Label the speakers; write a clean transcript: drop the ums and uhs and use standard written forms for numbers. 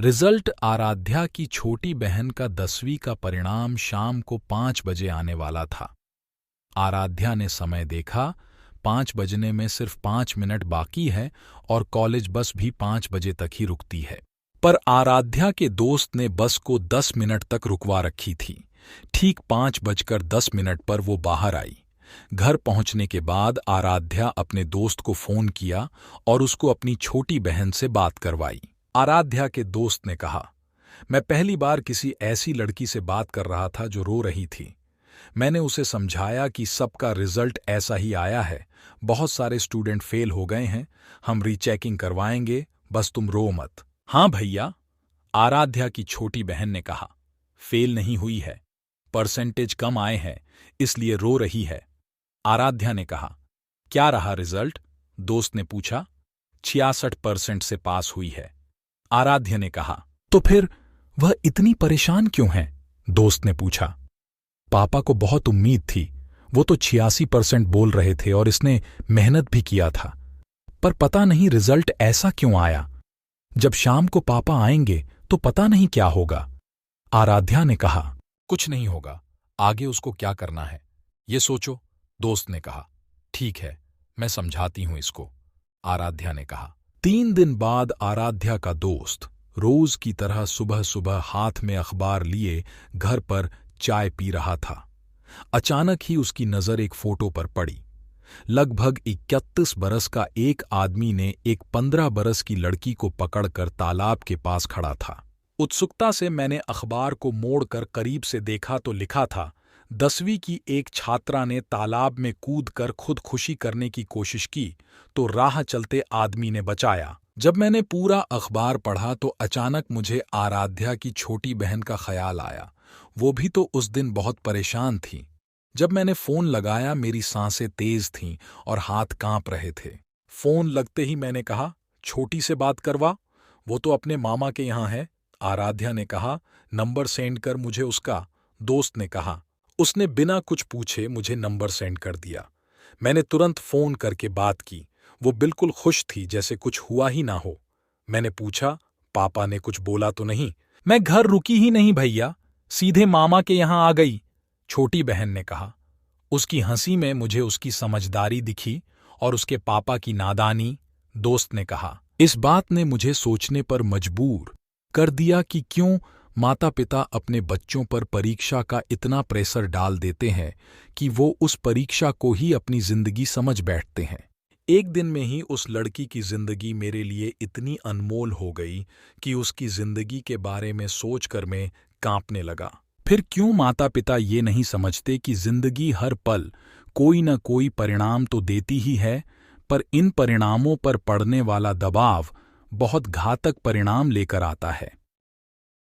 Speaker 1: Result Aaradhya की छोटी बहन का 10वीं का परिणाम शाम को 5 बजे आने वाला था। आराध्या ने समय देखा, 5 बजने में सिर्फ 5 मिनट बाकी है और कॉलेज बस भी 5 बजे तक ही रुकती है। पर आराध्या के दोस्त ने बस को 10 मिनट तक रुकवा रखी थी। ठीक 5:10 पर वो बाहर आई। घर पहुंचने के बाद आराध्या अपने दोस्त को फोन किया और उसको अपनी छोटी बहन से बात करवाई। आराध्या के दोस्त ने कहा, मैं पहली बार किसी ऐसी लड़की से बात कर रहा था जो रो रही थी। मैंने उसे समझाया कि सबका रिजल्ट ऐसा ही आया है, बहुत सारे स्टूडेंट फेल हो गए हैं, हम रीचेकिंग करवाएंगे, बस तुम रो मत। हाँ भैया, आराध्या की छोटी बहन ने कहा, फेल नहीं हुई है, परसेंटेज कम आए हैं इसलिए रो रही है। आराध्या ने कहा, क्या रहा रिजल्ट? दोस्त ने पूछा। 66% से पास हुई है। आराध्या ने कहा, तो फिर वह इतनी परेशान क्यों है? दोस्त ने पूछा। पापा को बहुत उम्मीद थी, वो तो 86% बोल रहे थे और इसने मेहनत भी किया था, पर पता नहीं रिजल्ट ऐसा क्यों आया। जब शाम को पापा आएंगे तो पता नहीं क्या होगा। आराध्या ने कहा, कुछ नहीं होगा, आगे उसको क्या करना है ये सोचो। दोस्त ने कहा, ठीक है, मैं समझाती हूं इसको। आराध्या ने कहा। 3 दिन बाद आराध्या का दोस्त रोज की तरह सुबह सुबह हाथ में अखबार लिए घर पर चाय पी रहा था। अचानक ही उसकी नजर एक फोटो पर पड़ी। लगभग 31 बरस का एक आदमी ने एक 15 बरस की लड़की को पकड़कर तालाब के पास खड़ा था। उत्सुकता से मैंने अखबार को मोड़कर करीब से देखा तो लिखा था, 10वीं की एक छात्रा ने तालाब में कूदकर खुदकुशी करने की कोशिश की तो राह चलते आदमी ने बचाया। जब मैंने पूरा अखबार पढ़ा तो अचानक मुझे आराध्या की छोटी बहन का ख्याल आया। वो भी तो उस दिन बहुत परेशान थी। जब मैंने फोन लगाया मेरी सांसें तेज थीं और हाथ कांप रहे थे। फोन लगते ही मैंने कहा, छोटी से बात करवा, वो तो अपने मामा के यहाँ है। आराध्या ने कहा, नंबर सेंड कर मुझे उसका। दोस्त ने कहा। उसने बिना कुछ पूछे मुझे नंबर सेंड कर दिया। मैंने तुरंत फोन करके बात की। वो बिल्कुल खुश थी, जैसे कुछ हुआ ही ना हो। मैंने पूछा, पापा ने कुछ बोला तो नहीं? मैं घर रुकी ही नहीं भैया, सीधे मामा के यहां आ गई, छोटी बहन ने कहा। उसकी हंसी में मुझे उसकी समझदारी दिखी और उसके पापा की नादानी। दोस्त ने कहा। इस बात ने मुझे सोचने पर मजबूर कर दिया कि क्यों माता पिता अपने बच्चों पर परीक्षा का इतना प्रेशर डाल देते हैं कि वो उस परीक्षा को ही अपनी जिंदगी समझ बैठते हैं। एक दिन में ही उस लड़की की जिंदगी मेरे लिए इतनी अनमोल हो गई कि उसकी जिंदगी के बारे में सोचकर मैं कांपने लगा। फिर क्यों माता पिता ये नहीं समझते कि जिंदगी हर पल कोई न कोई परिणाम तो देती ही है, पर इन परिणामों पर पड़ने वाला दबाव बहुत घातक परिणाम लेकर आता है।